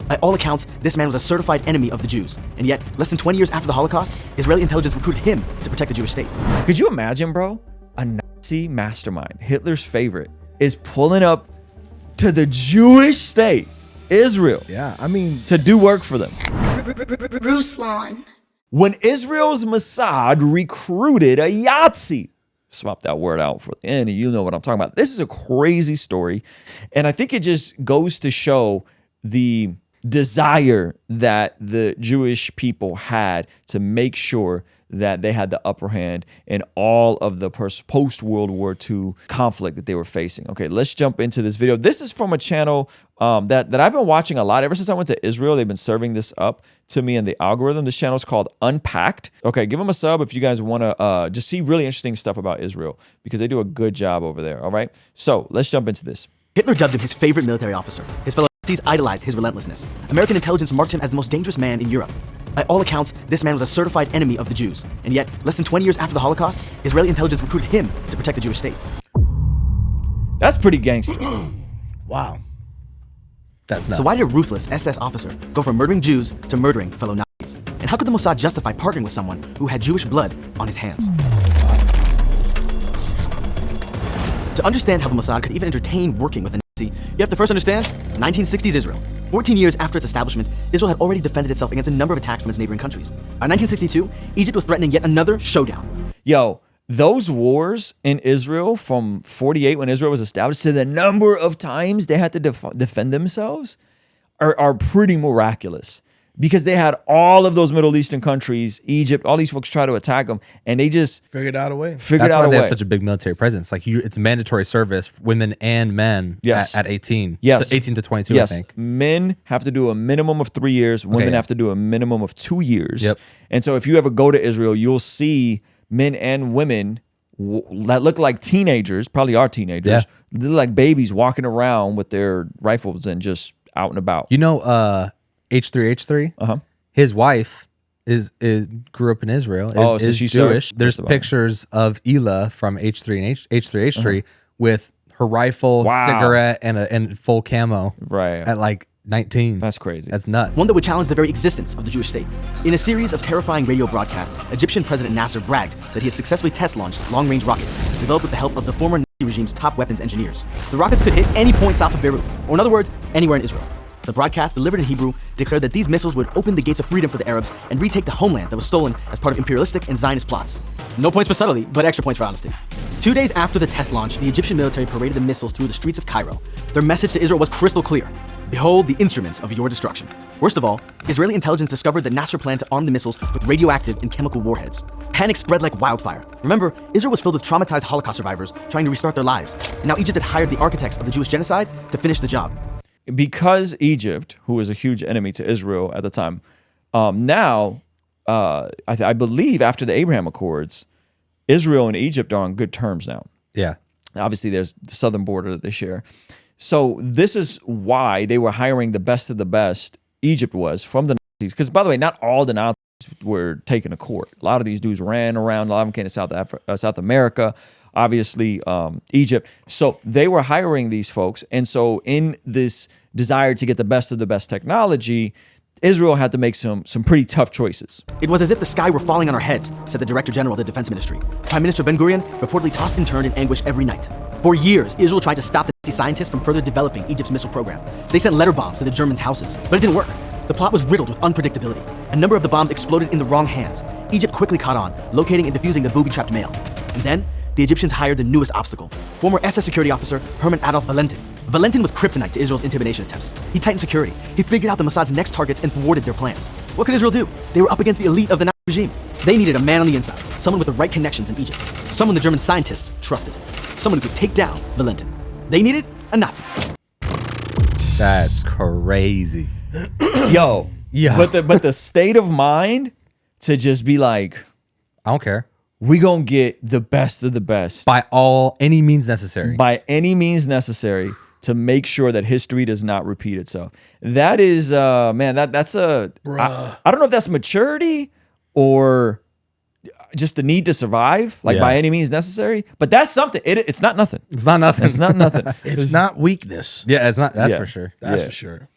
By all accounts, this man was a certified enemy of the Jews. And yet, less than 20 years after the Holocaust, Israeli intelligence recruited him to protect the Jewish state. Could you imagine, bro? A Nazi mastermind, Hitler's favorite, is pulling up to the Jewish state, Israel. Yeah, I mean, to do work for them. Ruslan. When Israel's Mossad recruited a Yahtzee, swap that word out for the end, and you know what I'm talking about. This is a crazy story, and I think it just goes to show the desire that the Jewish people had to make sure that they had the upper hand in all of the post-World War II conflict that they were facing. Okay, let's jump into this video. This is from a channel that I've been watching a lot. Ever since I went to Israel, they've been serving this up to me in the algorithm. This channel is called Unpacked. Okay, give them a sub if you guys want to just see really interesting stuff about Israel, because they do a good job over there, all right? So let's jump into this. Hitler dubbed him his favorite military officer. His fellow Nazis idolized his relentlessness. American intelligence marked him as the most dangerous man in Europe. By all accounts, this man was a certified enemy of the Jews. And yet, less than 20 years after the Holocaust, Israeli intelligence recruited him to protect the Jewish state. That's pretty gangster. wow. That's nuts. So why did a ruthless SS officer go from murdering Jews to murdering fellow Nazis? And how could the Mossad justify partnering with someone who had Jewish blood on his hands? To understand how the Mossad could even entertain working with a Nazi, you have to first understand 1960s Israel. 14 years after its establishment, Israel had already defended itself against a number of attacks from its neighboring countries. By 1962, Egypt was threatening yet another showdown. Yo, those wars in Israel from 48 when Israel was established to the number of times they had to defend themselves are pretty miraculous, because they had all of those Middle Eastern countries, Egypt, all these folks try to attack them, and they just figured out a way. That's why they have such a big military presence. Like it's mandatory service, women and men at 18. Yes. So 18 to 22, I think. Men have to do a minimum of 3 years. Women have to do a minimum of 2 years. Yep. And so if you ever go to Israel, you'll see men and women that look like teenagers, probably are teenagers, they look like babies walking around with their rifles and just out and about. You know, H3H3. His wife grew up in Israel. Is she's Jewish. There's pictures of Ela from H3 and H3H3 with her rifle, cigarette, and full camo. Right. At like 19. That's crazy. That's nuts. One that would challenge the very existence of the Jewish state. In a series of terrifying radio broadcasts, Egyptian President Nasser bragged that he had successfully test-launched long-range rockets developed with the help of the former Nazi regime's top weapons engineers. The rockets could hit any point south of Beirut, or in other words, anywhere in Israel. The broadcast, delivered in Hebrew, declared that these missiles would open the gates of freedom for the Arabs and retake the homeland that was stolen as part of imperialistic and Zionist plots. No points for subtlety, but extra points for honesty. 2 days after the test launch, the Egyptian military paraded the missiles through the streets of Cairo. Their message to Israel was crystal clear. Behold the instruments of your destruction. Worst of all, Israeli intelligence discovered that Nasser planned to arm the missiles with radioactive and chemical warheads. Panic spread like wildfire. Remember, Israel was filled with traumatized Holocaust survivors trying to restart their lives. And now Egypt had hired the architects of the Jewish genocide to finish the job. Because Egypt, who was a huge enemy to Israel at the time, now, I believe after the Abraham Accords, Israel and Egypt are on good terms now. Yeah. Obviously, there's the southern border that they share. So this is why they were hiring the best of the best, Egypt was, from the Nazis. Because, by the way, not all the Nazis were taken to court. A lot of these dudes ran around. A lot of them came to South America. Obviously, Egypt. So they were hiring these folks. And so in this desire to get the best of the best technology, Israel had to make some pretty tough choices. It was as if the sky were falling on our heads, said the Director General of the Defense Ministry. Prime Minister Ben-Gurion reportedly tossed and turned in anguish every night. For years, Israel tried to stop the Nazi scientists from further developing Egypt's missile program. They sent letter bombs to the Germans' houses, but it didn't work. The plot was riddled with unpredictability. A number of the bombs exploded in the wrong hands. Egypt quickly caught on, locating and defusing the booby-trapped mail. And then, the Egyptians hired the newest obstacle, former SS security officer Hermann Adolf Valentin. Valentin was kryptonite to Israel's intimidation attempts. He tightened security. He figured out the Mossad's next targets and thwarted their plans. What could Israel do? They were up against the elite of the Nazi regime. They needed a man on the inside, someone with the right connections in Egypt, someone the German scientists trusted, someone who could take down Valentin. They needed a Nazi. That's crazy. Yo. But the state of mind to just be like, I don't care. We gonna get the best of the best by any means necessary. By any means necessary to make sure that history does not repeat itself. That is, man, that's a. I don't know if that's maturity or just the need to survive, like by any means necessary. But that's something. It's not nothing. It's not nothing. It's not nothing. It's not weakness. Yeah, it's not. That's for sure. That's for sure.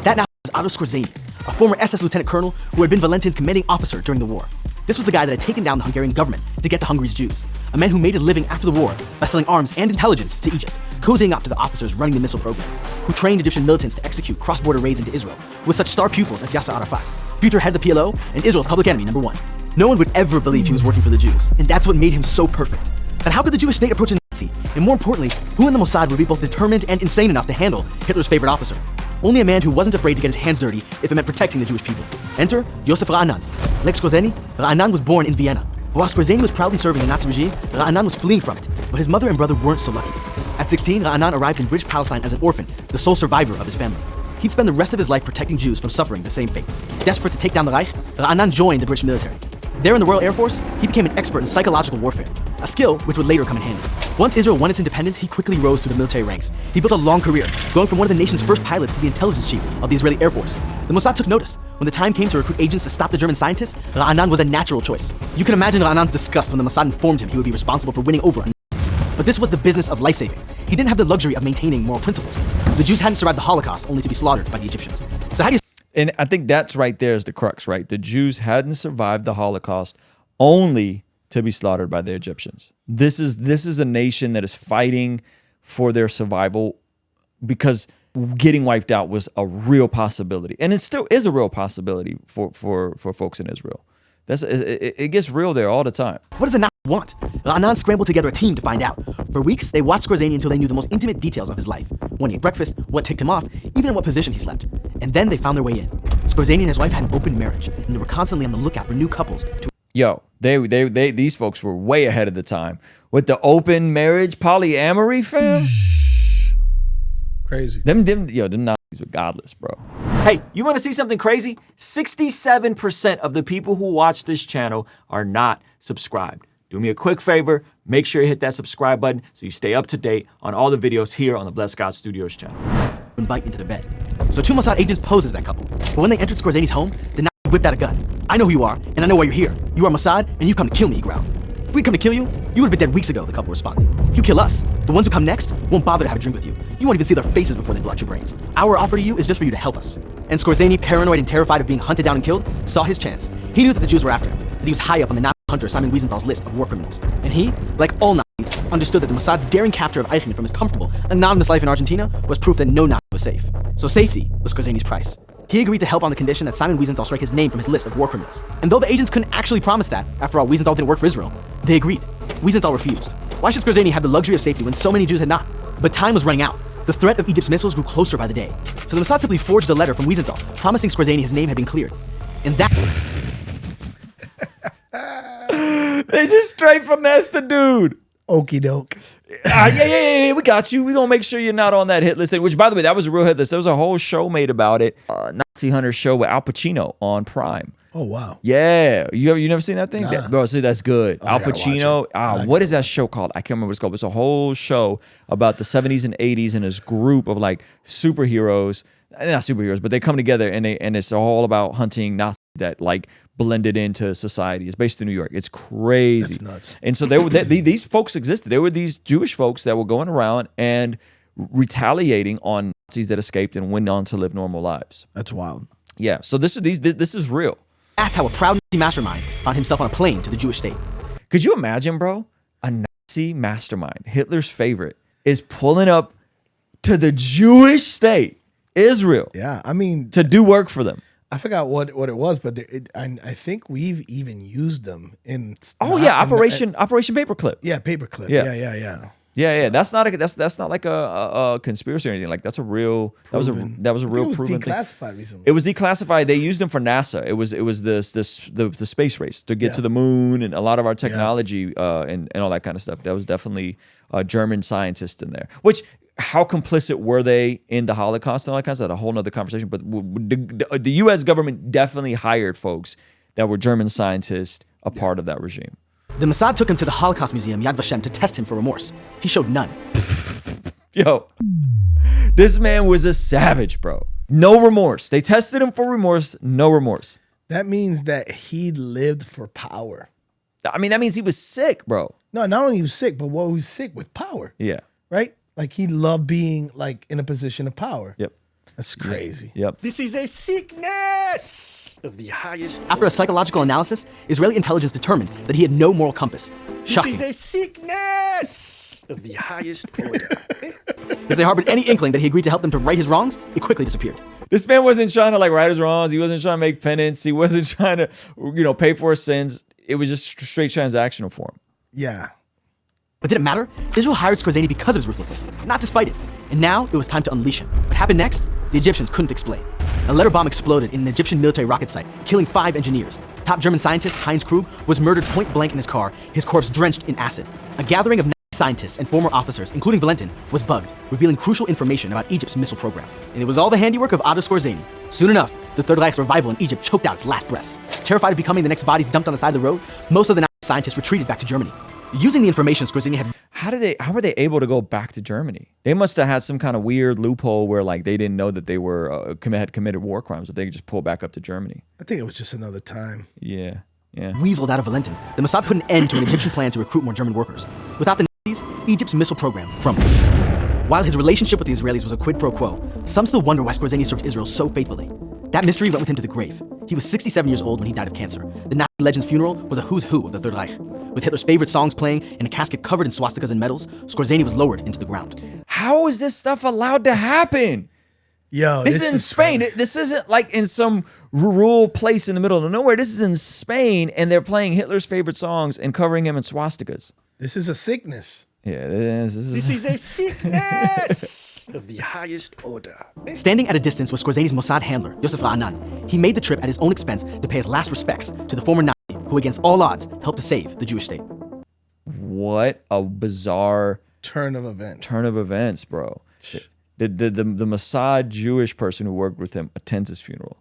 That now is Otto Skorzeny, a former SS lieutenant colonel who had been Valentin's commanding officer during the war. This was the guy that had taken down the Hungarian government to get to Hungary's Jews, a man who made his living after the war by selling arms and intelligence to Egypt, cozying up to the officers running the missile program, who trained Egyptian militants to execute cross-border raids into Israel, with such star pupils as Yasser Arafat, future head of the PLO and Israel's public enemy #1. No one would ever believe he was working for the Jews, and that's what made him so perfect. But how could the Jewish state approach a Nazi? And more importantly, who in the Mossad would be both determined and insane enough to handle Hitler's favorite officer? Only a man who wasn't afraid to get his hands dirty if it meant protecting the Jewish people. Enter Yosef Ra'anan. Like Skorzeny, Ra'anan was born in Vienna. While Skorzeny was proudly serving the Nazi regime, Ra'anan was fleeing from it, but his mother and brother weren't so lucky. At 16, Ra'anan arrived in British Palestine as an orphan, the sole survivor of his family. He'd spend the rest of his life protecting Jews from suffering the same fate. Desperate to take down the Reich, Ra'anan joined the British military. There in the Royal Air Force, he became an expert in psychological warfare, a skill which would later come in handy. Once Israel won its independence, he quickly rose through the military ranks. He built a long career, going from one of the nation's first pilots to the intelligence chief of the Israeli Air Force. The Mossad took notice. When the time came to recruit agents to stop the German scientists, Ra'anan was a natural choice. You can imagine Ra'anan's disgust when the Mossad informed him he would be responsible for winning over a Nazi. But this was the business of life-saving. He didn't have the luxury of maintaining moral principles. The Jews hadn't survived the Holocaust only to be slaughtered by the Egyptians. So how do you... And I think that's right there is the crux, right? The Jews hadn't survived the Holocaust only to be slaughtered by the Egyptians. This is a nation that is fighting for their survival because getting wiped out was a real possibility. And it still is a real possibility for folks in Israel. It gets real there all the time. What does a Nazi want? Ra'anan scrambled together a team to find out. For weeks, they watched Skorzeny until they knew the most intimate details of his life. When he ate breakfast, what ticked him off, even in what position he slept. And then they found their way in. Skorzeny and his wife had an open marriage, and they were constantly on the lookout for new couples to... They these folks were way ahead of the time with the open marriage polyamory, fam. Crazy. Them Nazis were godless, bro. Hey, you want to see something crazy? 67% of the people who watch this channel are not subscribed. Do me a quick favor, make sure you hit that subscribe button so you stay up to date on all the videos here on the Blessed God Studios channel. Invite into their bed. So two Mossad agents posed as that couple. But when they entered Skorzeny's home, the Nazi whipped out a gun. I know who you are, and I know why you're here. You are Mossad, and you've come to kill me, he growled. If we'd come to kill you, you would have been dead weeks ago, the couple responded. If you kill us, the ones who come next won't bother to have a drink with you. You won't even see their faces before they blow out your brains. Our offer to you is just for you to help us. And Skorzeny, paranoid and terrified of being hunted down and killed, saw his chance. He knew that the Jews were after him, that he was high up on the Nazi hunter Simon Wiesenthal's list of war criminals. And he, like all Nazis, understood that the Mossad's daring capture of Eichmann from his comfortable, anonymous life in Argentina was proof that no Nazi was safe. So safety was Skorzeny's price. He agreed to help on the condition that Simon Wiesenthal strike his name from his list of war criminals. And though the agents couldn't actually promise that, after all, Wiesenthal didn't work for Israel, they agreed. Wiesenthal refused. Why should Skorzeny have the luxury of safety when so many Jews had not? But time was running out. The threat of Egypt's missiles grew closer by the day. So the Mossad simply forged a letter from Wiesenthal, promising Skorzeny his name had been cleared. And that... They just straight finessed the dude. Okie doke. Yeah, we got you. We're going to make sure you're not on that hit list. Which, by the way, that was a real hit list. There was a whole show made about it. Nazi Hunter show with Al Pacino on Prime. Oh, wow. Yeah. You never seen that thing? Nah. Bro, see, that's good. Oh, Al I gotta Pacino. watch it. What is that show called? I can't remember what it's called. It's a whole show about the 70s and 80s and this group of like superheroes. Not superheroes, but they come together and it's all about hunting Nazis that like blended into society. It's based in New York. It's crazy. That's nuts. And so these folks existed. There were these Jewish folks that were going around and retaliating on Nazis that escaped and went on to live normal lives. That's wild. Yeah. So this is real. That's how a proud Nazi mastermind found himself on a plane to the Jewish state. Could you imagine, bro? A Nazi mastermind, Hitler's favorite, is pulling up to the Jewish state, Israel, Yeah, I mean, to do work for them. I forgot what it was, but I think we've even used them in. Operation Paperclip. Yeah, paperclip. Yeah. Yeah. That's not like a conspiracy or anything. Like that's a real Proven. that was a real I think it was proven thing. declassified recently. It was declassified. They used them for NASA. It was the space race to get to the moon and a lot of our technology and all that kind of stuff. That was definitely German scientists in there. Which how complicit were they in the Holocaust and all that kind of stuff? A whole nother conversation. But the U.S. government definitely hired folks that were German scientists a part of that regime. The Mossad took him to the Holocaust Museum, Yad Vashem, to test him for remorse. He showed none. Yo, this man was a savage, bro. No remorse. They tested him for remorse, no remorse. That means that he lived for power. I mean, that means he was sick, bro. No, not only he was sick, but he was sick with power. Yeah. Right? Like he loved being like in a position of power. Yep. That's crazy. Yep. This is a sickness of the highest. After a psychological analysis, Israeli intelligence determined that he had no moral compass. Shocking. This is a sickness of the highest order. If they harbored any inkling that he agreed to help them to right his wrongs, it quickly disappeared. This man wasn't trying to like right his wrongs. He wasn't trying to make penance. He wasn't trying to, pay for his sins. It was just straight transactional for him. Yeah. But did it matter? Israel hired Skorzeny because of his ruthlessness, not despite it. And now it was time to unleash him. What happened next? The Egyptians couldn't explain. A letter bomb exploded in an Egyptian military rocket site, killing 5 engineers. Top German scientist Heinz Krug was murdered point blank in his car, his corpse drenched in acid. A gathering of scientists and former officers, including Valentin, was bugged, revealing crucial information about Egypt's missile program. And it was all the handiwork of Otto Skorzeny. Soon enough, the Third Reich's revival in Egypt choked out its last breaths. Terrified of becoming the next bodies dumped on the side of the road, most of the scientists retreated back to Germany. Using the information Skorzeny had... How were they able to go back to Germany? They must have had some kind of weird loophole where like they didn't know that they were had committed war crimes, if they could just pull back up to Germany. I think it was just another time. Yeah. weaseled out of Valentin, the Mossad put an end to an Egyptian plan to recruit more German workers. Without the Nazis, Egypt's missile program crumbled. While his relationship with the Israelis was a quid pro quo, some still wonder why Skorzeny served Israel so faithfully. That mystery went with him to the grave. He was 67 years old when he died of cancer. The Nazi legend's funeral was a who's who of the Third Reich. With Hitler's favorite songs playing and a casket covered in swastikas and medals, Skorzeny was lowered into the ground. How is this stuff allowed to happen? Yo, this is in Spain. This isn't like in some rural place in the middle of nowhere. This is in Spain, and they're playing Hitler's favorite songs and covering him in swastikas. This is a sickness. Yeah, it is. This is a sickness of the highest order. Standing at a distance was Skorzeny's Mossad handler, Yosef Ra'anan. He made the trip at his own expense to pay his last respects to the former Nazi who, against all odds, helped to save the Jewish state. What a bizarre Turn of events, bro. The Mossad Jewish person who worked with him attends his funeral.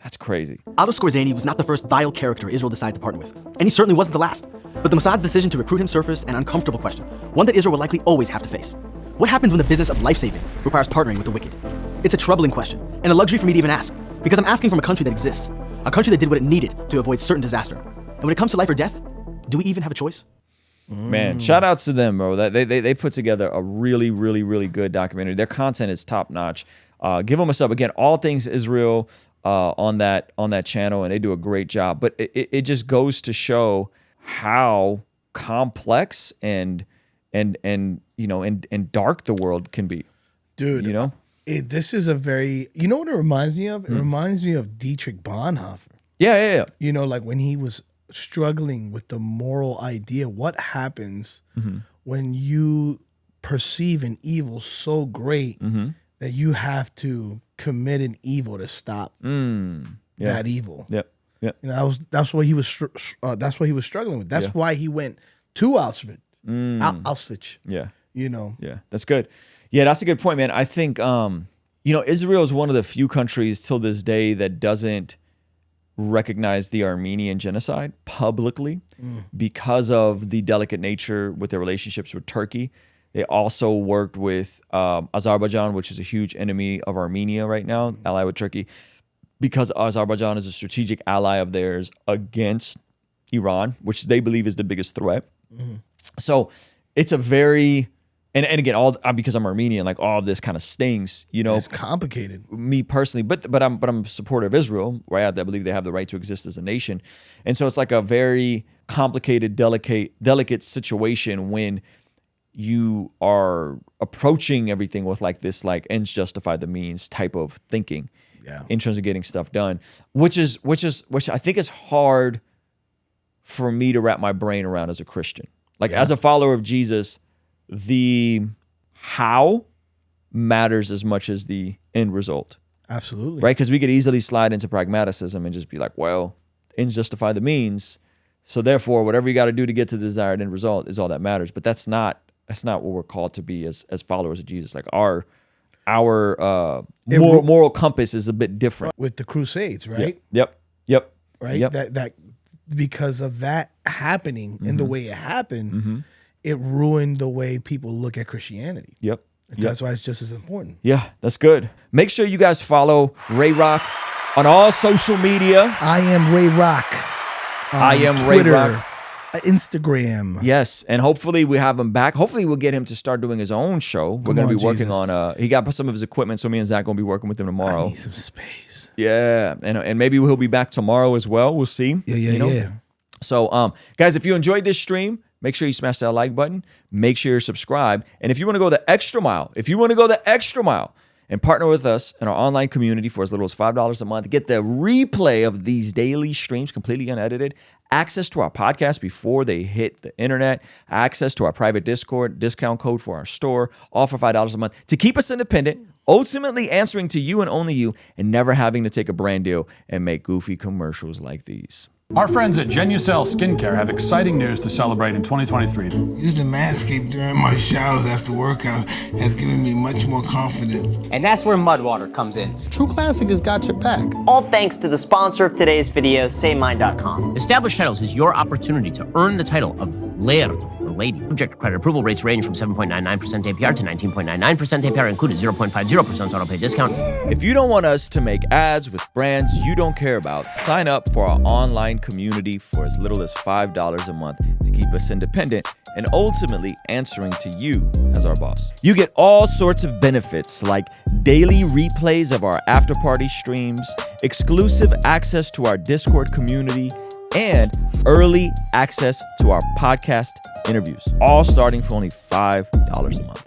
That's crazy. Otto Skorzeny was not the first vile character Israel decided to partner with, and he certainly wasn't the last. But the Mossad's decision to recruit him surfaced an uncomfortable question, one that Israel will likely always have to face. What happens when the business of life-saving requires partnering with the wicked? It's a troubling question, and a luxury for me to even ask, because I'm asking from a country that exists, a country that did what it needed to avoid certain disaster. And when it comes to life or death, do we even have a choice? Man, shout outs to them, bro. They put together a really, really, really good documentary. Their content is top notch. Give them a sub. Again, all things Israel on that channel, and they do a great job. But it just goes to show how complex and dark the world can be. Dude, you know? This is a very, you know what it reminds me of? It reminds me of Dietrich Bonhoeffer. Yeah. You know, like when he was struggling with the moral idea, what happens when you perceive an evil so great that you have to commit an evil to stop that evil. Yep. You know, that's what he was struggling with. That's why he went to Auschwitz. Auschwitz. Yeah. You know. Yeah, that's good. Yeah, that's a good point, man. I think Israel is one of the few countries till this day that doesn't recognize the Armenian genocide publicly because of the delicate nature with their relationships with Turkey. They also worked with Azerbaijan, which is a huge enemy of Armenia right now, allied with Turkey, because Azerbaijan is a strategic ally of theirs against Iran, which they believe is the biggest threat. So it's a very, and again, all because I'm Armenian, like all of this kind of stings, you know. It's complicated. Me personally, but I'm a supporter of Israel, right? I believe they have the right to exist as a nation, and so it's like a very complicated, delicate situation when you are approaching everything with like this, like ends justify the means type of thinking, in terms of getting stuff done, which I think is hard for me to wrap my brain around as a Christian. Like as a follower of Jesus, the how matters as much as the end result. Absolutely. Right? Because we could easily slide into pragmaticism and just be like, well, ends justify the means. So therefore, whatever you got to do to get to the desired end result is all that matters. But that's not what we're called to be as followers of Jesus. Like our moral compass is a bit different. With the Crusades, right? Yep. Right? Yep. That because of that happening and the way it happened, it ruined the way people look at Christianity. Yep. That's why it's just as important. Yeah, that's good. Make sure you guys follow Ray Rock on all social media. I am Ray Rock. I am Twitter, Ray Rock. Instagram. Yes, and hopefully we have him back. Hopefully we'll get him to start doing his own show. We're going to be working on he got some of his equipment, so me and Zach going to be working with him tomorrow. I need some space. Yeah, and maybe he'll be back tomorrow as well. We'll see. Yeah. So, guys, if you enjoyed this stream, make sure you smash that like button. Make sure you're subscribed. And if you want to go the extra mile, and partner with us in our online community for as little as $5 a month, get the replay of these daily streams completely unedited, access to our podcast before they hit the internet, access to our private Discord, discount code for our store, all for $5 a month to keep us independent, ultimately answering to you and only you, and never having to take a brand deal and make goofy commercials like these. Our friends at Genucel Skincare have exciting news to celebrate in 2023. Using Manscaped during my showers after workout has given me much more confidence. And that's where Mudwater comes in. True Classic has got your back. All thanks to the sponsor of today's video, SayMine.com. Established Titles is your opportunity to earn the title of Laird or Lady. Subject to credit approval, rates range from 7.99% APR to 19.99% APR, included 0.50% auto pay discount. If you don't want us to make ads with brands you don't care about, sign up for our online community for as little as $5 a month to keep us independent and ultimately answering to you as our boss. You get all sorts of benefits like daily replays of our after party streams, exclusive access to our Discord community, and early access to our podcast interviews, all starting for only $5 a month.